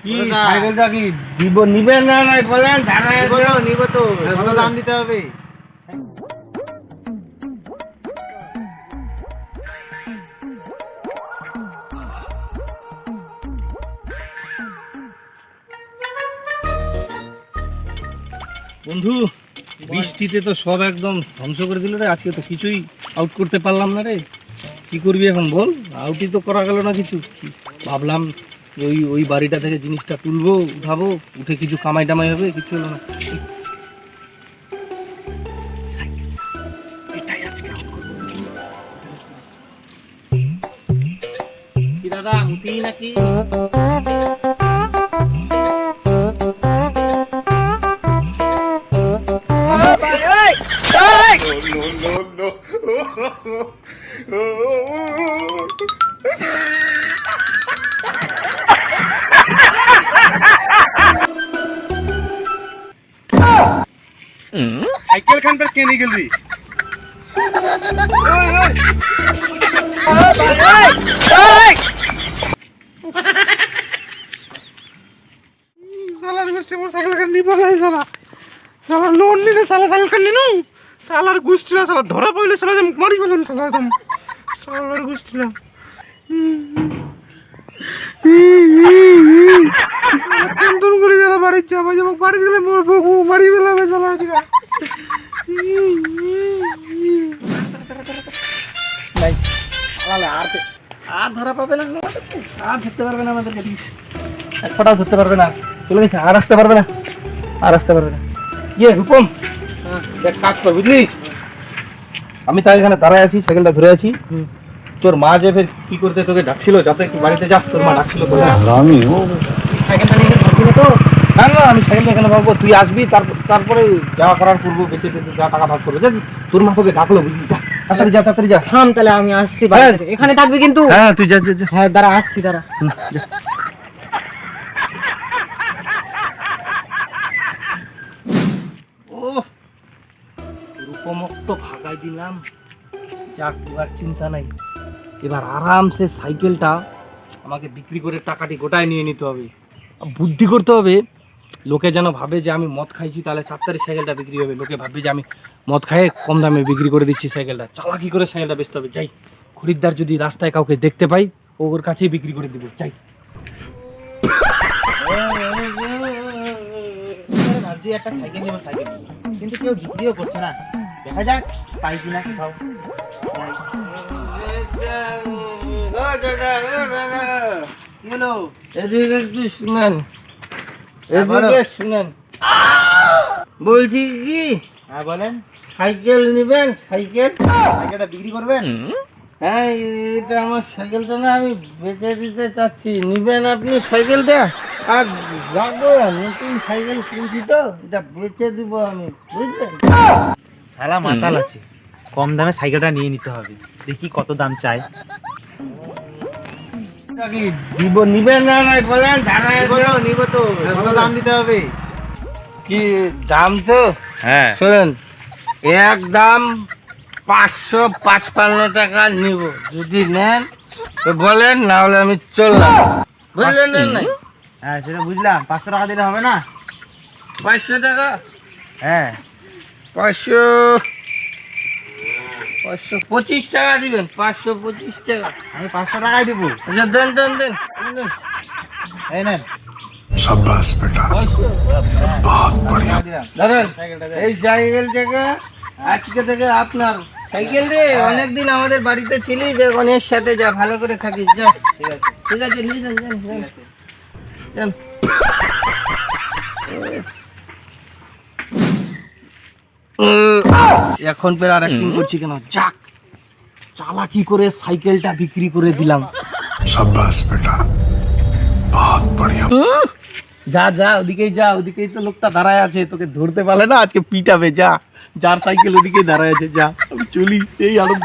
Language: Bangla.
কি সাইকেলটা কি দিব নিবেন না নাই বলেন ধারায় নিব তো কত দাম দিতে হবে? বন্ধু বৃষ্টিতে তো সব একদম ধ্বংস করে দিল রে। আজকে তো কিছুই আউট করতে পারলাম না রে। কি করবি এখন বল? আউটই তো করা গেল না কিছু। ভাবলাম ওই ওই বাড়িটা থেকে জিনিসটা তুলবো, উঠাবো, উঠে কিছু কামাই টামাই হবে, কিছু হলো না। কি দাদা উঠি নাকি? সাইকেল খানটা কেনে গেলি? সালার গোষ্ঠী মোর সাইকেল খান নিব নাই সালা সালা লোন নিলে সালা সাইকেল খান নিনু সালার গোষ্ঠীরা সালা ধরা পড়লে সালা যে মারি বলেন সালা একদম সালার গোষ্ঠীরা টেনশন করে যারা বাড়ি যাবো যাবো বাড়ি গেলে মোর বউ মারি ফেলাবে সালা আজকে আর ধরা পাবে না, আর ধরতে পারবে না আমাদেরকে। এক ফোঁটাও ধরতে পারবে না, চলে গেছে। আর আসতে পারবে না, আর আসতে পারবে না। ইয়ে রূপম, এক কাজ কর বুঝলি, আমি তাই এখানে দাঁড়ায় আছি, সাইকেলটা ধরে আছি। তোর মা যে ফের কি করতে তোকে ডাকছিল, যাতে একটু বাড়িতে যাস, তোর মা ডাকছিল। সাইকেলটা নিয়ে ভাবছি না তো। না না, আমি সাইকেলটা এখানে ভাববো, তুই আসবি, তারপরে যা করার করবো, বেঁচে টেঁচে যা টাকা ভাগ করবো। তোর মা তোকে ডাকলো বুঝলি, যা তাড়াতাড়ি যা, তাড়াতাড়ি যা। থাম তাহলে আমি আসছি বাড়িতে এখানে থাকবি কিন্তু। হ্যাঁ তুই যা যা যা। হ্যাঁ দাঁড়া আসছি দাঁড়া। ও রূপমক তো ভাগাই দিলাম, যাক এবার চিন্তা নাই। এবার আরামসে সাইকেলটা আমাকে বিক্রি করে টাকাটি গোটায় নিয়ে নিতে হবে। বুদ্ধি করতে হবে, লোকে যেন ভাবে যে আমি মদ খাইছি, তাহলে তাড়াতাড়ি সাইকেলটা বিক্রি হবে। লোকে ভাববে যে আমি মদ খাইয়ে কম দামে বিক্রি করে দিচ্ছি সাইকেলটা। চালাকি করে সাইকেলটা বেচতে হবে। যাই, খরিদ্দার যদি রাস্তায় কাউকে দেখতে পাই, ওর কাছেই বিক্রি করে দিব। যাই। ভাবছি একটা সাইকেল নেবো, সাইকেল কিন্তু কেউ বিক্রিও করছে না। দেখা যাক পাই কিনা কোথাও। এদিকে একটু শুনেন, এদিকে শুনেন। বলছি কি, হ্যাঁ বলেন, সাইকেল নেবেন? সাইকেল সাইকেলটা বিক্রি করবেন? হ্যাঁ, এটা আমার সাইকেলটা না, আমি বেচে দিতে চাচ্ছি। নিবেন আপনি সাইকেলটা? আর যাবো, নতুন সাইকেল কিনছি তো, এটা বেচে দিব আমি, বুঝলেন? শালা মাতাল আছে, কম দামে সাইকেলটা নিয়ে নিতে হবে। দেখি কত দাম চাই। কি দিব, নিবেন না নাই বলেন ধারায়? নিব তো কত দাম দিতে হবে? কি দাম তো? হ্যাঁ শোনেন, এক দাম 555 টাকা নিব। যদি নেন তো বলেন, না হলে আমি চললাম। বুঝলেন না? হ্যাঁ সেটা বুঝলাম। 500 টাকা দিলে হবে না? 500 টাকা? হ্যাঁ 525 টাকা দিবেন। 525 টাকা। আমি 500 টাকাই দেবো। আচ্ছা দেন দেন দেন দেন। এই নেন। शाबाश बेटा, 500। बहुत बढ़िया। দাদা সাইকেলটা এই সাইকেল থেকে আজকে থেকে আপনার সাইকেল রে। অনেকদিন আমাদের বাড়িতে ছিলি, বেগনের সাথে যা, ভালো করে থাকিস, যা। ঠিক আছে। ঠিক আছে, নিয়ে যান যান যান যান। এখন ফের আর অ্যাক্টিং করছি কেন? যাক, চালাকি করে সাইকেলটা বিক্রি করে দিলাম। शाबाश बेटा, बहुत बढ़िया। যা যা, ওদিকেই যা, ওদিকেই তো লোকটা দাঁড়ায় আছে, তোকে ধরতে পারলে না, আজকে পিটাবে। যা, যার সাইকেল ওদিকেই দাঁড়ায় আছে, যা। আমি চলি, এই আনন্দ।